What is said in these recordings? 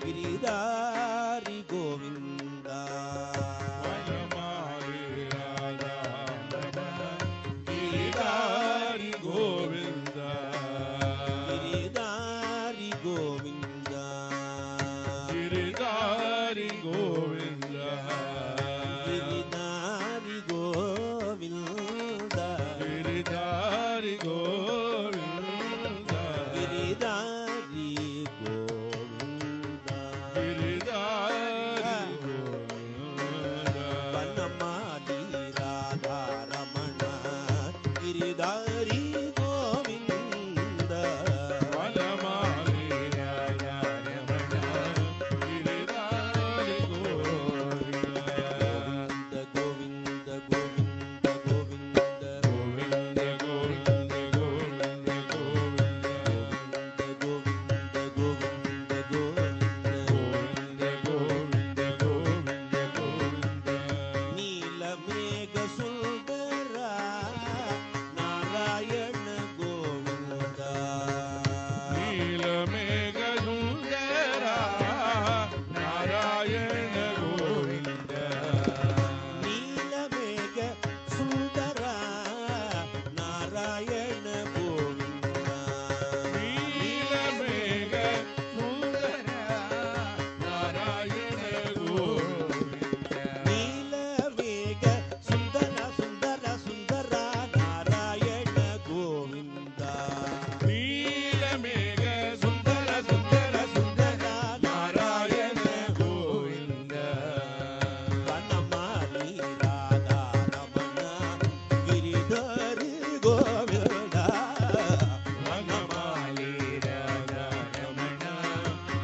ಗಿರಿಧಾರಿ ಗೋವಿಂದ ಗಿರಿಧಾರಿ ಗೋವಿಂದ ಗಿರಿಧಾರಿ ಗೋವಿಂದ ಗಿರಿಧಾರಿ ಗೋವಿಂದ ಗಿರಿಧಾರಿ ಗೋವಿಂದ ಗಿರಿಧಾರಿ ಗೋವಿಂದ ಗಿರಿಧಾರಿ ಗೋವಿಂದ ಗಿರಿಧಾರಿ ಗೋವಿಂದ ವನಮಾಲಿ ರಾಧಾರಮಣ ಗಿರಿಧಾರಿ ಗೋವಿಂದ ವನಮಾಲಿ ರಾಧಾರಮಣ ಗಿರಿಧಾರಿ ಗೋವಿಂದ ಗೋವಿಂದ ಗೋವಿಂದ ಗೋವಿಂದ ಗೋವಿಂದ ಗೋವಿಂದ ಗೋವಿಂದ ಗೋವಿಂದ ಗೋವಿಂದ ಗೋವಿಂದ ಗೋವಿಂದ ಗೋವಿಂದ ಗೋವಿಂದ ಗೋವಿಂದ ಗೋವಿಂದ ನೀಲಮೇಘ ಸುಂದರ ನಾರಾಯಣ ಗೋವಿಂದ ನೀಲಮೇಘ ಸುಂದರ ನಾರಾಯಣ ಗೋವಿಂದ ನೀಲಮೇಘ ಸುಂದರ ನಾರಾಯಣ ಗೋವಿಂದ ನೀಲಮೇಘ ಸುಂದರ ನಾರಾಯಣ ಗೋವಿಂದ ನೀಲಮೇಘ ಸುಂದರ ಸುಂದರ ಸುಂದರ ನಾರಾಯಣ ಗೋವಿಂದ ನೀಲಮೇಘ ಸುಂದರ ಸುಂದರ ಸುಂದರ ನಾರಾಯಣ ಗೋವಿಂದ ವನಮಾಲಿ ರಾಧಾರಮಣ ಗಿರಿಧಾರಿ ಗೋವಿಂದ ವನಮಾಲಿ ರಾಧಾರಮಣ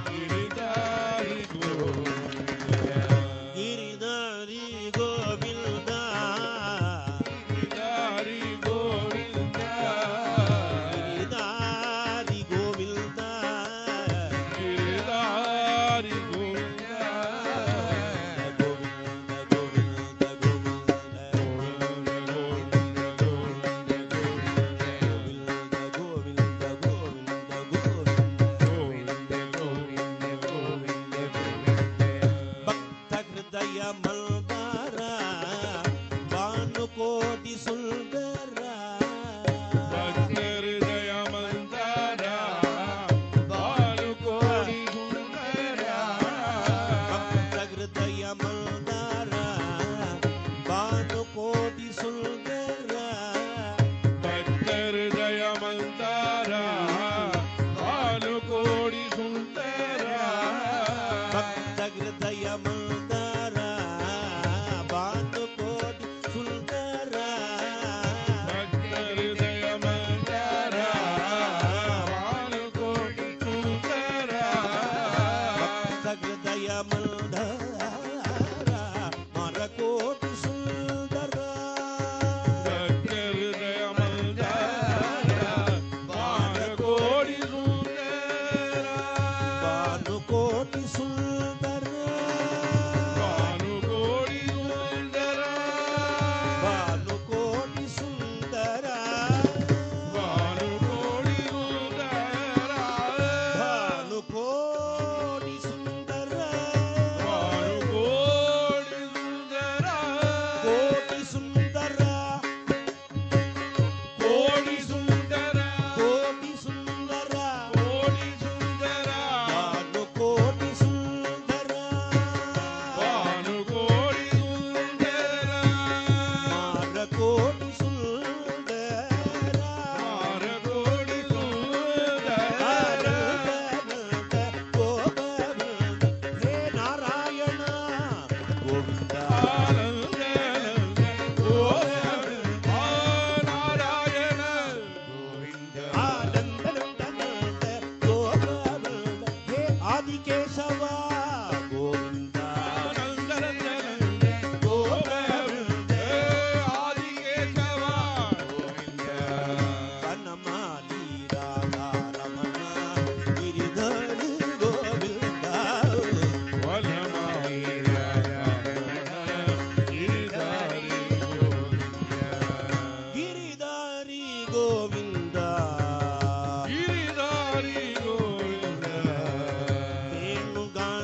ಗಿರಿಧಾರಿ ಗೋವಿಂದ ಗಿರಿಧಾರಿ ಗೋವಿಂದ ಗಿರಿಧಾರಿ ಗೋವಿಂದ ಗಿರಿಧಾರಿ ಗೋವಿಂದ ಗಿರಿಧಾರಿ ಗೋವಿಂದ ಗೋವಿಂದ ಗೋವಿಂದ ಗೋವಿಂದ ಗೋವಿಂದ ಗೋವಿಂದ ಭಕ್ತ ಹೃದಯ ಮಲ್ದಾರ ಭಾನುಕೋಟಿ ಸುಂದರ ಹೃದಯ ಮಂದಾರ ಬಾಲುಕೋಡಿ ಸುಂದರ ಭಕ್ತ ಹೃದಯ ಮಲ್ದಾರ ಭಾನುಕೋಟಿ ಸುಂದರ ಭಕ್ತ ಹೃದಯ ಮಂದಾರ ಬಾಲುಕೋಡಿ ಸುಂದರ ಭಕ್ತ ಹೃದಯ ಮಲ್ದಾರ ಭಾನುಕೋಟಿ ಸುಂದರ ಭಕ್ತ ಹೃದಯ ಮಂದಾರ ಬಾಲುಕೋಡಿ ಸುಂದರ ಭಕ್ತ ಹೃದಯ ಮಲ್ದಾರ ಮರಕೋಟಿ ಸುಂದರ ಭಕ್ತ ಹೃದಯ ಮಂದಾರ ಬಾಲುಕೋಡಿ ಸುಂದರ ಭಾನುಕೋಟಿ ಸುಂದರ ಬಾಲುಕೋಡಿ ಸುಂದರ ಭಾನುಕೋಟಿ ಸುಂದರ ಬಾಲುಕೋಡಿ ಸುಂದರ ಭಾನುಕೋಟಿ ಸುಂದರ ಬಾಲುಕೋಡಿ ಸುಂದರ ಕೋಟಿ ಸುಂದರ ಕೋಡಿ ಸುಂದರ ಕೋಟಿ ಸುಂದರ ಕೋಡಿ ಸುಂದರ ಭಾನುಕೋಟಿ ಸುಂದರ ಬಾಲುಕೋಡಿ ಸುಂದರ ಮಾರಕೋಟಿ ಸುಂದರ ಬಾಲುಕೋಡಿ ಸುಂದರ ಆನಂದ ಗೋವಿಂದ ಹೇ ನಾರಾಯಣ ಗೋವಿಂದ ಆನಂದ ಗೋವಿಂದ ನಾರಾಯಣ ಗೋವಿಂದ ಆನಂದ ಗೋವಿಂದ ಹೇ ಆದಿಕೇಶವ ಗೋವಿಂದ ಆನಂದರಂಜನ ಗೋವಿಂದ ಆದಿಕೇಶವ ಗೋವಿಂದ ವನಮಾಲಿ ರಾಧಾರಮಣ ಗಿರಿಧಾರಿ ಗೋವಿಂದ ವನಮಾಲಿ ರಾಧಾರಮಣ ಗಿರಿಧಾರಿ ಗೋವಿಂದ ಗಿರಿಧಾರಿ ಗೋವಿಂದ ಗಿರಿಧಾರಿ ಗೋವಿಂದ ವೇಣುಗಾನ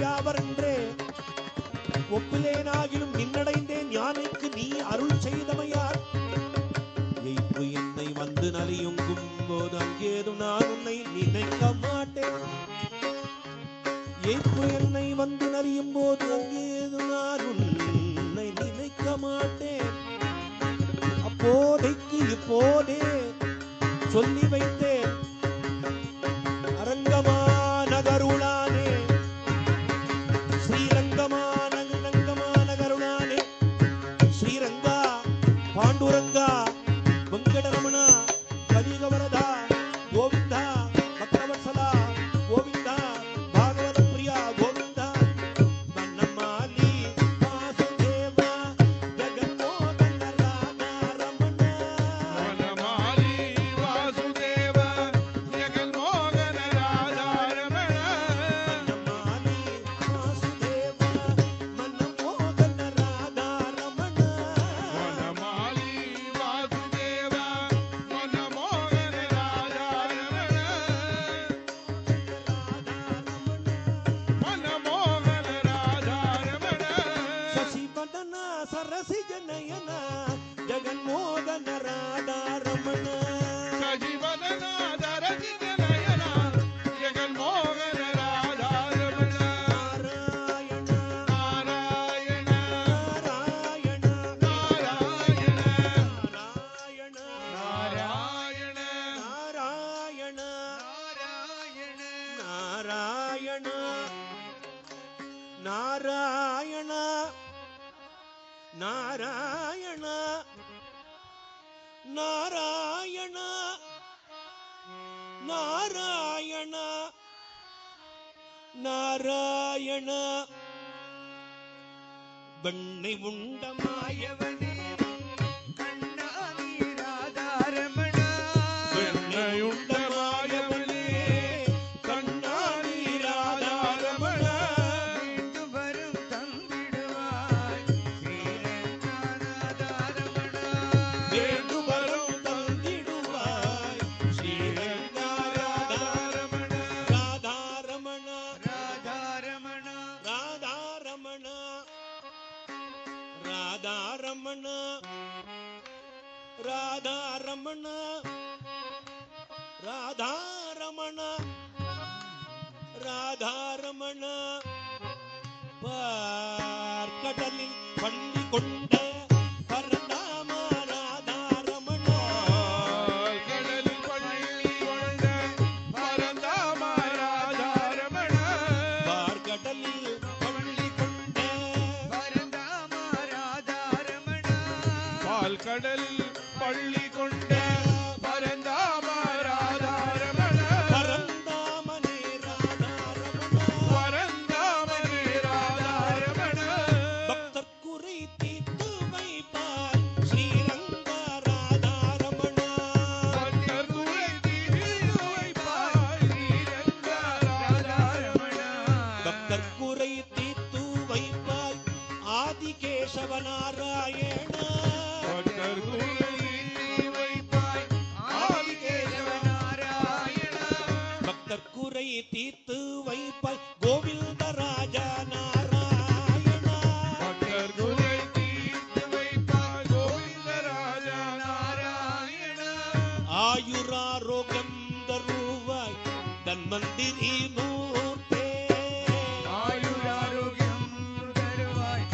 யாவரென்றே ஒப்பிலேனாகிலும் நின்னடைந்தேன் யானைக்கு நீ அருள் செய்தமையார் எய்ப்பு என்னை வந்து நலியுங்கும் போது அங்கேதும் நான் உன்னை நினைக்க மாட்டேன் எய்ப்பு என்னை வந்து நலியும் போது அங்கேதும் நான் உன்னை நினைக்க மாட்டேன் அப்போதைக்கு இப்போதே சொல்லி வைத்தேன் அரங்கமா நகருளானே ஸ்ரீரங்கமா நகருளானே ஸ்ரீரங்கா பாண்டுரங்கா வெங்கடரமணா கலிகவரதா கோவிந்தா பக்தவத்சலா கோவிந்தா பாகவத பிரியா கோவிந்தா வண்ணமாலி வாசுதேவா ஜெகன்மோகன ராதா ரமண வனமாலி வாசுதேவ ஜெகன்மோகன ராதா ரமண வண்ணமாலி வாசுதேவா மனமோகன ராதா ரமண வனமாலி வாசுதேவ மனமோகன ராதா ரமண மனமோகன ராதா ரமண ಶಶಿವದನ ಸರಸಿಜ ನಯನ ಜಗನ್ಮೋಹನ ರಾಧಾ ರಮಣ ಸಜೀವನನ ದರಸಿದ ನಯನ ಜಗನ್ಮೋಹನ ರಾಧಾ ರಮಣ ನಾರಾಯಣ ನಾರಾಯಣ ನಾರಾಯಣ ನಾರಾಯಣ ನಾರಾಯಣ ನಾರಾಯಣ ನಾರಾಯಣ ನಾರಾಯಣ ನಾರಾಯಣ ನಾರಾಯಣ ನಾರಾಯಣ ನಾರಾಯಣ ನಾರಾಯಣ ಬಣ್ಣೆ ಉಂಡ ಮಾಯವನೇ ಬೆಣ್ಣೆಯುಂಡ ಮಾಯವನೇ ಕಣ್ಣಾನಿ ರಾಧಾ ರಮಣ வேண்டு வரும் தந்திடுவாய் ஸ்ரீரங்க ராதா ರಮಣ ராதா ரமண ராதா ரமண ராதா ரமண ராதா ரமண ராதா ரமண ராதா ரமண பார்க்கடலில் பள்ளி கொண்ட பரந்தாம ராதா ரமண கடலில் பள்ளி கொண்ட பரந்தாம ராதா ரமಣ பார்க்கடலில் பள்ளி கொண்ட பால் கடலில் பள்ளி கொண்ட பரந்தாம ராதா ரமண பரந்தாமனே ராதா ரமண பரந்தாமனே ராதா ரமண பக்தர் குறை தீர்த்து வைப்பார் ஸ்ரீரங்க ராதா ரமண பக்தர் குறை தீர்த்து வைப்பாய் ஸ்ரீரங்க ராதா ரமண பக்தர் குறை தீர்த்து வைப்பாய் ஆதிகேசவ நாராயண பக்தர் குறை தீர்த்து வைப்பாய் ஆதிகேசவ நாராயண பக்தர் குறை தீர்த்து வைப்பாய் கோவிந்த ராஜா நாராயண பக்தர் குறை தீர்த்து வைப்பாய் கோவிந்த ராஜா நாராயண ஆயுராரோகம் தருவாய் தன்வந்திரி மூர்த்தே ஆயுராரோக்கியம் தருவாய்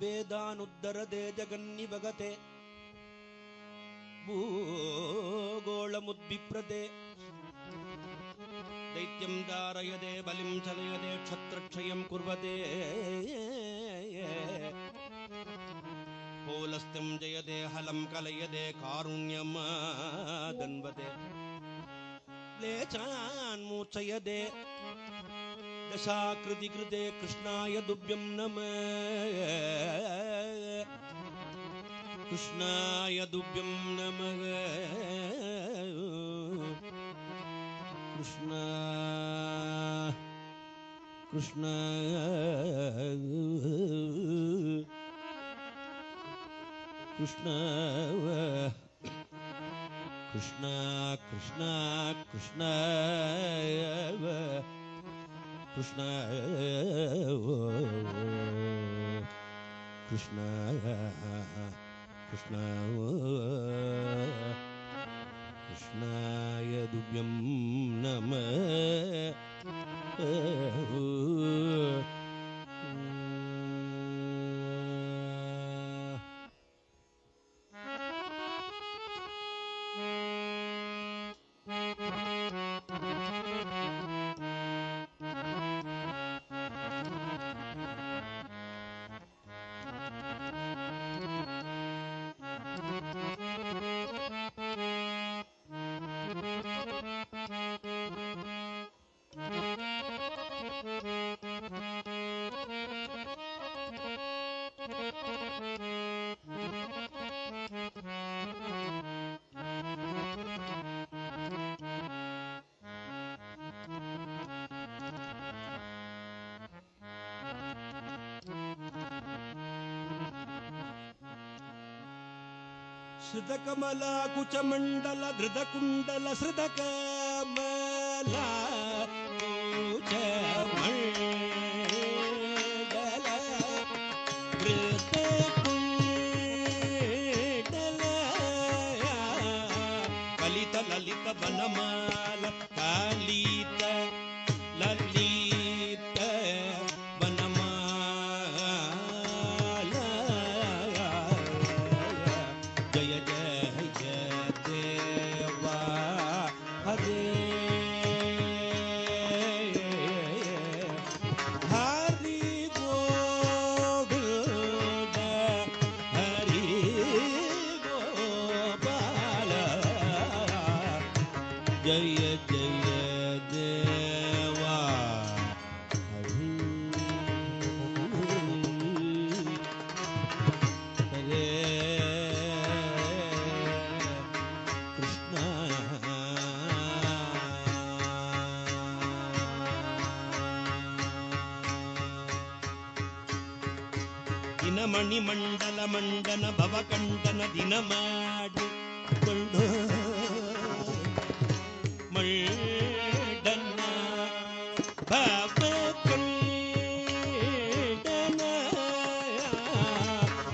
ವೇದಾನುದ್ಧರದೆ ಜಗನ್ನಿಭಗತೆ ಭೂಗೋಳಮುದ್ವಿಪ್ರತೆ ದೈತ್ಯಂ ಧಾರಯದೆ ಬಲಿಂ ಚಲಯದೆ ಕ್ಷತ್ರಕ್ಷಯಂ ಕುರ್ವತೆ ಪೌಲಸ್ತ್ಯಂ ಜಯದೆ ಹಲಂ ಕಲಯದೆ ಕಾರುಣ್ಯಂ ದನ್ವತೆ ಲೇಚಾನ್ ಮೂರ್ಛಯದೆ ದಶಾಕೃತಿ ಕೃತೆ ಕೃಷ್ಣಾಯ ದುಭ್ಯಂ ನಮಃ ಕೃಷ್ಣಾಯ ದುಭ್ಯಂ ನಮಃ ಕೃಷ್ಣ ಕೃಷ್ಣ ಕೃಷ್ಣ ಕೃಷ್ಣ ಕೃಷ್ಣ ಕೃಷ್ಣ ಕೃಷ್ಣ ಕೃಷ್ಣ ಕೃಷ್ಣ ಕೃಷ್ಣಾಯ ದುಭ್ಯಂ ನಮಃ ಶ್ರುತಕಮಲ ಕುಚಮಂಡಲ ಧೃತಕುಂಡಲ ಶ್ರುತಕಮಲ ಕುಚಮಂಡಲ ಧೃತಕುಂಡಲ ಕಲಿತ ಲಲಿತ ವನಮಾಲ ಕಲಿತ ಲಲಿತ जय जय देवा हरि हरे कृष्ण दिनमणि मंडल मंडन भवकंडन दिन माडि ಮಂಡನ ಭವಕಂಡನ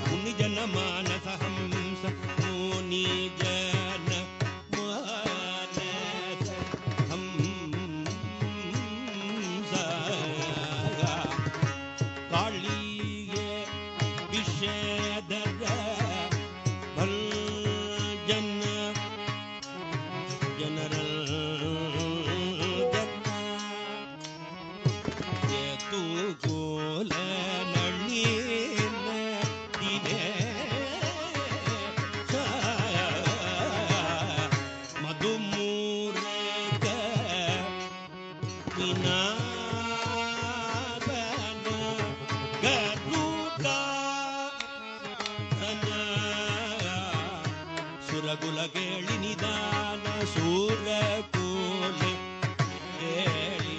ಮುನಿಜನ ಮಾನಸ ಹಂಸ ಮುನಿಜನ ಮಾನಸ ಹಂಸ ಕಾಳಿಗೆ ವಿಷೇದರ ಭಂಜನ ಜನರಲ್ ಗೋಲ ನಣ್ಣಿನ ದಿನೇ ಮಧುಮೂರಕ ವಿನಾದನ ಗರುಡ ಸುರಗುಲಗೇಳಿ ನಿದಾನ ಸೂರಕೋಲೆ ಕೇಳಿ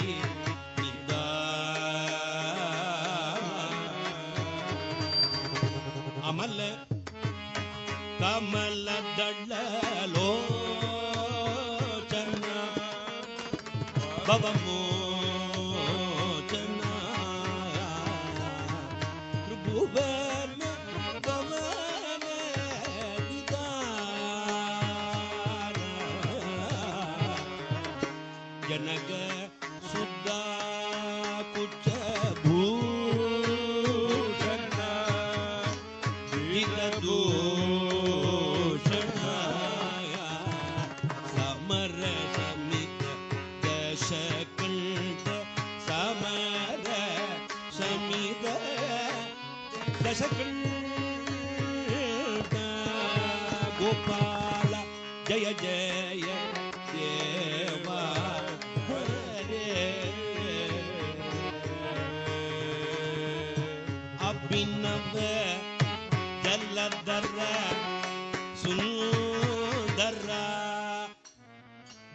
ಅಮಲ ಕಮಲ ದಳ್ಳಲೋಚನ ಭವಮೋಚನ ತ್ರಿಭುವನ ಭವನ ನಿದಾನ ಜನಗ ಸುದ್ದ ಕುಚ ಭೂಷಣ ಗೋಪಾಲ ಜಯ ಜಯ ದೇವ ಹರೇ ಅಭಿನವ ಜಲಧರ ಸುಂದರ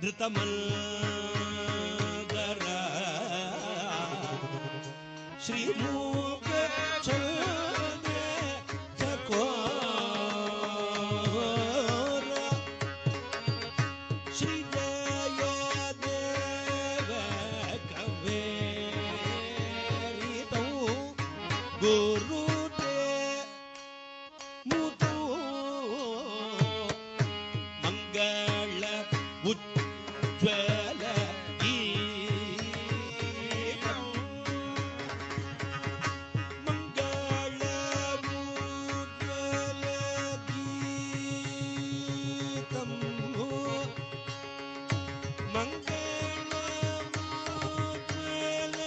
ಧೃತಮಲ್ಗರ ಶ್ರೀಮೂಕ ಚಂದ್ರ ಚಕೋರ ಶ್ರೀ ಜಯ ದೇವ ಕವೇರಿತೌ ಗುರುದೇ ಮುತೌ ಮಂಗಳ ಉಜ್ವಲ ಗೀತಂ ಮಂಗಳ ಉಜ್ವಲ ಗೀತಂ ಮಂಗಳ ಉಜ್ವಲ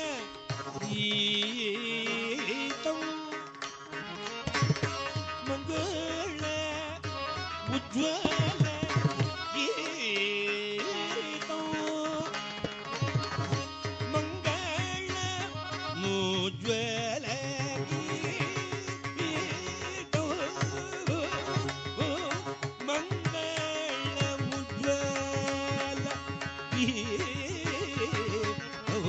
ಗೀತಂ ಮಂಗಳ ಉಜ್ವಲ ಗೀತಂ ಮಂಗಳ ಉಜ್ವಲ ಗೀತಂ ಮಂಗಳ ಉಜ್ವಲ ಗೀತಂ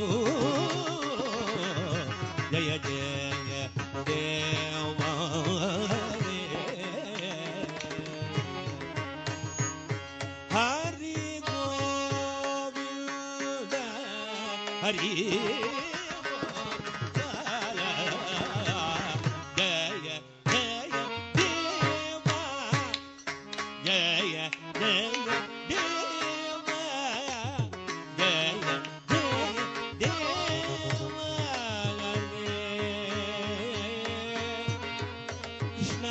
ಜಯ ಜಯ ದೇವ ಹರಿ ಗೋವಿಂದ ಹರಿ ಜಯ ಜಯ ದೇವ ಜಯ ಜಯ ದೇವ ಜಯ ಜಯ ದೇವ ಕೃಷ್ಣ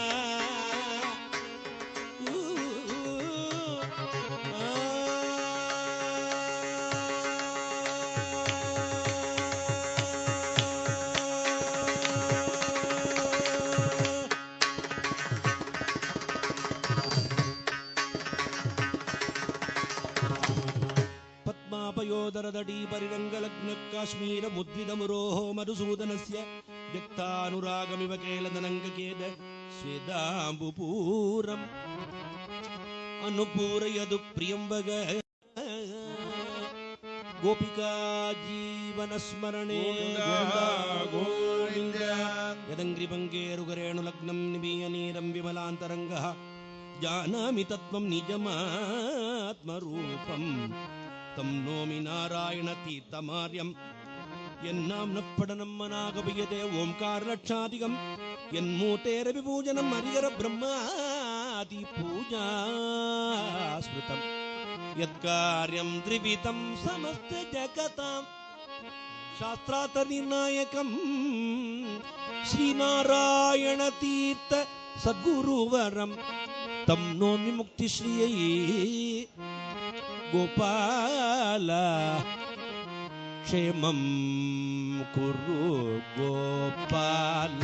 ಪದ್ಮಾಪಯೋದರದಡಿ ಪರಿರಂಗಲಗ್ನ ಕಾಶ್ಮೀರ ಮುದ್ರಿತ ಮುರೋಹ ಮಧುಸೂದನಸ್ಯ ವ್ಯಕ್ತಾನುರಾಗಮಿವ ಕೇಲದನಂಗಕೇದ ಸ್ವೇದಾಂಬುಪೂರಂ ಅನುಪೂರಯದು ಪ್ರಿಯಂಬಗ ಗೋಪಿಕಾ ಜೀವನ ಸ್ಮರಣೆ ಗೋವಿಂದ ಯದಂಗ್ರಿ ಭಂಗೇರುಗರೇಣು ಲಗ್ನಂ ನಿಬೀಯ ನೀರಂ ವಿಮಲಾಂತರಂಗ ಜಾನಾಮಿ ತತ್ವಂ ನಿಜಮಾತ್ಮರೂಪಂ ತಂ ನೋಮಿ ನಾರಾಯಣ ತೀರ್ಥಮಾರ್ಯಂ ಎನ್ನಾಂನ ಪಡನಮ್ಮನಾಗಬಯದೆ ಓಂಕಾರ ಲಕ್ಷಾಧಿಕಂ ಎನ್ಮೂಟೇರ ವಿಪೂಜನಂ ಹರಿಹರ ಬ್ರಹ್ಮಾದಿ ಪೂಜಾ ಸ್ಮೃತಂ ಯತ್ಕಾರ್ಯಂ ತ್ರಿವಿಧಂ ಸಮಸ್ತ ಜಗತಾಂ ಶಾಸ್ತ್ರಾರ್ಥ ನಿರ್ಣಾಯಕಂ ಶ್ರೀನಾರಾಯಣ ತೀರ್ಥ ಸದ್ಗುರುವರಂ ತಂ ನೋಮಿ ಮುಕ್ತಿಶ್ರೀಯೈ ಗೋಪಾಲ ಕ್ಷೇಮಂ ಕುರು ಗೋಪಾಲ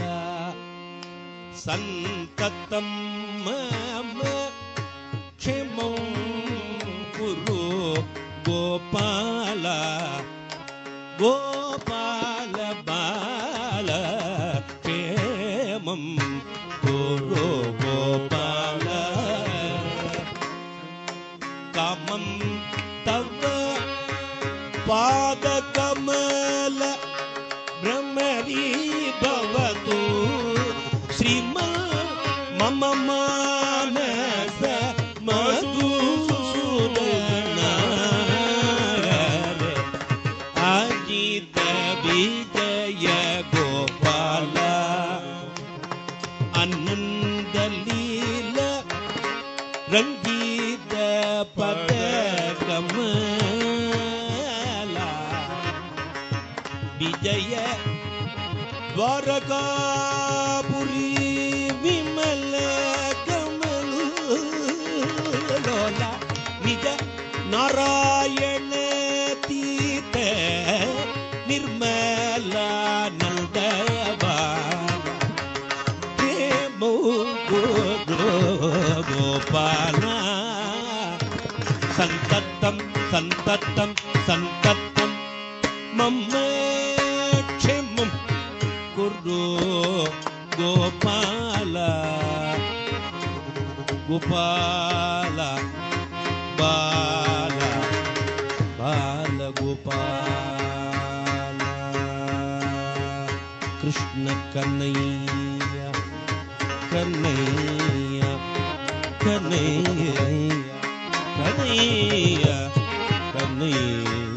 ಸಂತತಂ ಮಮ ಕ್ಷೇಮಂ ಕುರು ಗೋಪಾಲ ಗೋಪಾಲ ಬಾಲ ಕ್ಷೇಮಂ ಕುರು ಗೋಪಾಲ ಕಾಮಂ ತವ ಪಾದಕಮಲ ಭ್ರಮರೀ ಭವತು ಶ್ರೀಮನ್ ಮಮ ಮಾನಸ ಮಧುಸೂದನ ಅಜಿತ ವಿಜಯ ಗೋಪಾಲ ಆನಂದ ಲೀಲ ರಂಗೀತ ಪದ ಕಮಲ ವಿಜಯ ದ್ವಾರಕಾಪುರಿ ವಿಮಲ ಕಮಲ ನಿಜ ನಾರಾಯಣ ತೀರ್ಥ ನಿರ್ಮಲ ನಂದಬಾಲ ಗೋಪಾಲ సంతతం సంతతం సంతతం మమ్మేక్షేమం కుర్రు గోపాల గోపాల బాల బాల గోపాల కృష్ణ కన్నయ్య కన్నయ్య కన్నయ్య కన్నయ్య కన్నయ్య